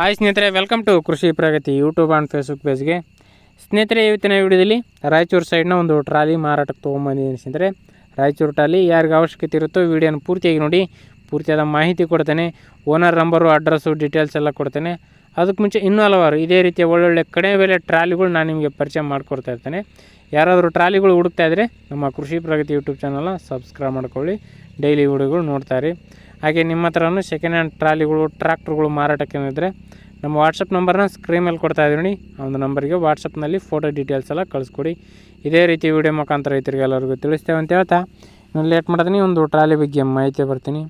Hi ಸ್ನೇಹಿತರೆ, welcome to ಕೃಷಿ ಪ್ರಗತಿ YouTube and Facebook ಪೇಜ್ಗೆ. ಸ್ನೇಹಿತರೆ, ಇವತ್ತಿನ ವಿಡಿಯೋದಲ್ಲಿ ರಾಯಚೂರು ಸೈಡ್ನ ಒಂದು ಟ್ರಾಲಿ ಮಾರಾಟಕ್ಕೆ ತೊಗೊಂಬಂದಿದ್ದೀನಿ. ಸ್ನೇಹಿತರೆ, ರಾಯಚೂರು ಟ್ರಾಲಿ ಯಾರಿಗೆ ಅವಶ್ಯಕತೆ ಇರುತ್ತೋ ವಿಡಿಯೋನ ಪೂರ್ತಿಯಾಗಿ ನೋಡಿ, ಪೂರ್ತಿಯಾದ ಮಾಹಿತಿ ಕೊಡ್ತೇನೆ. ಓನರ್ ನಂಬರು, ಅಡ್ರೆಸ್ಸು, ಡೀಟೇಲ್ಸ್ ಎಲ್ಲ ಕೊಡ್ತೇನೆ. ಅದಕ್ಕೆ ಮುಂಚೆ ಇನ್ನೂ ಹಲವಾರು ಇದೇ ರೀತಿಯ ಒಳ್ಳೊಳ್ಳೆ ಕಡಿಮೆ ಬೆಲೆ ಟ್ರಾಲಿಗಳು ನಾನು ನಿಮಗೆ ಪರಿಚಯ ಮಾಡಿಕೊಡ್ತಾ ಇರ್ತೇನೆ. ಯಾರಾದರೂ ಟ್ರಾಲಿಗಳು ಹುಡುಕ್ತಾ ಇದ್ದರೆ ನಮ್ಮ ಕೃಷಿ ಪ್ರಗತಿ ಯೂಟ್ಯೂಬ್ ಚಾನಲ್ನ ಸಬ್ಸ್ಕ್ರೈಬ್ ಮಾಡ್ಕೊಳ್ಳಿ, ಡೈಲಿ ವಿಡಿಯೋಗಳು ನೋಡ್ತಾರೆ. ಹಾಗೆ ನಿಮ್ಮ ಹತ್ರನೂ ಸೆಕೆಂಡ್ ಹ್ಯಾಂಡ್ ಟ್ರಾಲಿಗಳು, ಟ್ರ್ಯಾಕ್ಟರ್ಗಳು ಮಾರಾಟಕ್ಕೆ ಇದ್ದರೆ ನಮ್ಮ ವಾಟ್ಸಪ್ ನಂಬರ್ನ ಸ್ಕ್ರೀನ್ ಮೇಲೆ ಕೊಡ್ತಾ ಇದ್ದೀನಿ. ಆ ಒಂದು ನಂಬರ್ಗೆ ವಾಟ್ಸಪ್ನಲ್ಲಿ ಫೋಟೋ ಡೀಟೇಲ್ಸ್ ಎಲ್ಲ ಕಳಿಸ್ಕೊಡಿ. ಇದೇ ರೀತಿ ವಿಡಿಯೋ ಮುಖಾಂತರ ರೈತರಿಗೆ ಎಲ್ಲರಿಗೂ ತಿಳಿಸ್ತೇವೆ ಅಂತ ಹೇಳ್ತಾ ನಾನು ಲೇಟ್ ಮಾಡ್ತೀನಿ. ಒಂದು ಟ್ರಾಲಿ ಬಗ್ಗೆ ಮಾಹಿತಿ ಬರ್ತೀನಿ.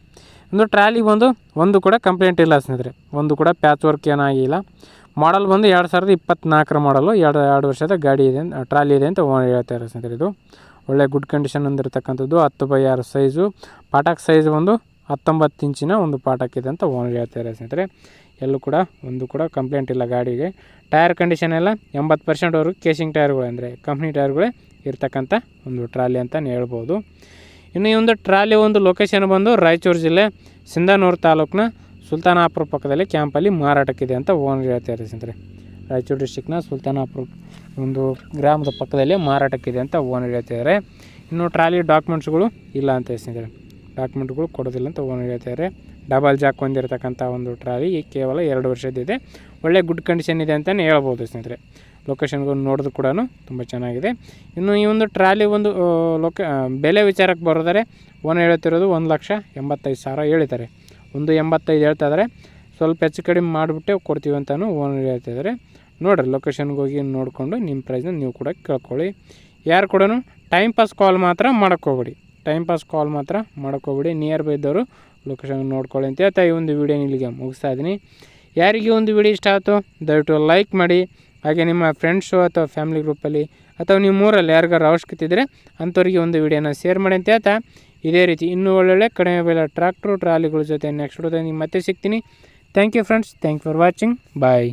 ಒಂದು ಟ್ರಾಲಿ ಒಂದು ಕೂಡ ಕಂಪ್ಲೇಂಟ್ ಇಲ್ಲ ಸ್ನೇಹಿತರೆ, ಒಂದು ಕೂಡ ಪ್ಯಾಚ್ ವರ್ಕ್ ಏನಾಗಿಲ್ಲ. ಮಾಡಲ್ 2024 ಮಾಡಲು, ಎರಡು ವರ್ಷದ ಗಾಡಿ ಇದೆ, ಟ್ರಾಲಿ ಇದೆ ಅಂತ ಹೇಳ್ತಾ ಇರೋ ಸ್ನೇಹಿತರೆ. ಇದು ಒಳ್ಳೆ ಗುಡ್ ಕಂಡೀಷನ್ ಹೊಂದಿರತಕ್ಕಂಥದ್ದು. 10x6 ಸೈಜು, ಪಾಟಕ್ ಸೈಜ್ 19 ಇಂಚಿನ ಒಂದು ಪಾಟಕ್ಕಿದೆ ಅಂತ ಓನರ್ ಹೇಳ್ತಾ ಇದ್ದಾರೆ ಸ್ನೇಹಿತರೆ. ಎಲ್ಲೂ ಕೂಡ ಒಂದು ಕೂಡ ಕಂಪ್ಲೇಂಟ್ ಇಲ್ಲ ಗಾಡಿಗೆ. ಟೈರ್ ಕಂಡೀಷನ್ ಎಲ್ಲ 80% ಕೇಸಿಂಗ್ ಟೈರ್ಗಳು, ಅಂದರೆ ಕಂಪ್ನಿ ಟೈರ್ಗಳೇ ಇರ್ತಕ್ಕಂಥ ಒಂದು ಟ್ರಾಲಿ ಅಂತಲೇ ಹೇಳ್ಬೋದು. ಇನ್ನು ಈ ಒಂದು ಟ್ರಾಲಿ ಲೊಕೇಶನ್ ರಾಯಚೂರು ಜಿಲ್ಲೆ ಸಿಂಧನೂರು ತಾಲೂಕಿನ ಸುಲ್ತಾನಾಪುರ ಪಕ್ಕದಲ್ಲಿ ಕ್ಯಾಂಪಲ್ಲಿ ಮಾರಾಟಕ್ಕಿದೆ ಅಂತ ಓನರ್ ಹೇಳ್ತಾರೆ ಸ್ನೇಹಿತರೆ. ರಾಯಚೂರು ಡಿಸ್ಟಿಕ್ನ ಸುಲ್ತಾನಾಪುರ ಒಂದು ಗ್ರಾಮದ ಪಕ್ಕದಲ್ಲಿ ಮಾರಾಟಕ್ಕಿದೆ ಅಂತ ಓನರ್ ಹೇಳ್ತಿದ್ದಾರೆ. ಇನ್ನು ಟ್ರಾಲಿ ಡಾಕ್ಯುಮೆಂಟ್ಸ್ಗಳು ಇಲ್ಲ ಅಂತ ಸ್ನೇಹಿತರೆ, ಡಾಕ್ಯುಮೆಂಟ್ಗಳು ಕೊಡೋದಿಲ್ಲ ಅಂತ ಓನರ್ ಹೇಳ್ತಿದ್ದಾರೆ. ಡಬಲ್ ಜಾಕ್ ಹೊಂದಿರತಕ್ಕಂಥ ಒಂದು ಟ್ರಾಲಿ ಕೇವಲ 2 ವರ್ಷದಿದೆ. ಒಳ್ಳೆ ಗುಡ್ ಕಂಡೀಷನ್ ಇದೆ ಅಂತಲೇ ಹೇಳ್ಬೋದು ಸ್ನೇಹಿತರೆ. ಲೊಕೇಶನ್ಗಳು ನೋಡಿದ್ರು ಕೂಡ ತುಂಬ ಚೆನ್ನಾಗಿದೆ. ಇನ್ನು ಈ ಒಂದು ಟ್ರಾಲಿ ಬೆಲೆ ವಿಚಾರಕ್ಕೆ ಬರೋದಾರೆ, ಓನರ್ ಹೇಳ್ತಿರೋದು 1,85,000 ಹೇಳಿದ್ದಾರೆ. 1,85,000 ಹೇಳ್ತಾ ಇದ್ದಾರೆ. ಸ್ವಲ್ಪ ಹೆಚ್ಚು ಕಡಿಮೆ ಮಾಡಿಬಿಟ್ಟೆ ಕೊಡ್ತೀವಿ ಅಂತಲೂ ಓನರ್ ಹೇಳ್ತಿದ್ದಾರೆ. ನೋಡಿರಿ, ಲೊಕೇಶನ್ಗೆ ಹೋಗಿ ನೋಡಿಕೊಂಡು ನಿಮ್ಮ ಪ್ರೈಸ್ನ ನೀವು ಕೂಡ ಕೇಳ್ಕೊಳ್ಳಿ. ಯಾರು ಕೂಡ ಟೈಮ್ ಪಾಸ್ ಕಾಲ್ ಮಾತ್ರ ಮಾಡೋಕ್ಕೋಗ್ಬೇಡಿ, ನಿಯರ್ ಬೈ ಇದ್ದವರು ಲೊಕೇಶನ್ ನೋಡ್ಕೊಳ್ಳಿ ಅಂತ ಹೇಳ್ತಾ ಈ ಒಂದು ವಿಡಿಯೋ ಇಲ್ಲಿಗೆ ಮುಗಿಸ್ತಾ ಇದ್ದೀನಿ. ಯಾರಿಗೆ ಒಂದು ವಿಡಿಯೋ ಇಷ್ಟ ಆಯಿತು ದಯವಿಟ್ಟು ಲೈಕ್ ಮಾಡಿ. ಹಾಗೆ ನಿಮ್ಮ ಫ್ರೆಂಡ್ಸು ಅಥವಾ ಫ್ಯಾಮಿಲಿ ಗ್ರೂಪಲ್ಲಿ ಅಥವಾ ನಿಮ್ಮ ಊರಲ್ಲಿ ಯಾರಿಗಾರು ಅವಶ್ಯಕತೆ ಇದ್ದರೆ ಅಂಥವ್ರಿಗೆ ಒಂದು ವಿಡಿಯೋನ ಶೇರ್ ಮಾಡಿ ಅಂತ ಹೇಳ್ತಾ, ಇದೇ ರೀತಿ ಇನ್ನೂ ಒಳ್ಳೊಳ್ಳೆ ಕಡಿಮೆ ಬೆಲೆ ಟ್ರ್ಯಾಕ್ಟ್ರು ಟ್ರಾಲಿಗಳ ಜೊತೆ ನೆಕ್ಸ್ಟ್ ವಿಡಿಯೋದಲ್ಲಿ ಮತ್ತೆ ಸಿಗ್ತೀನಿ. Thank you friends, thank you for watching, bye.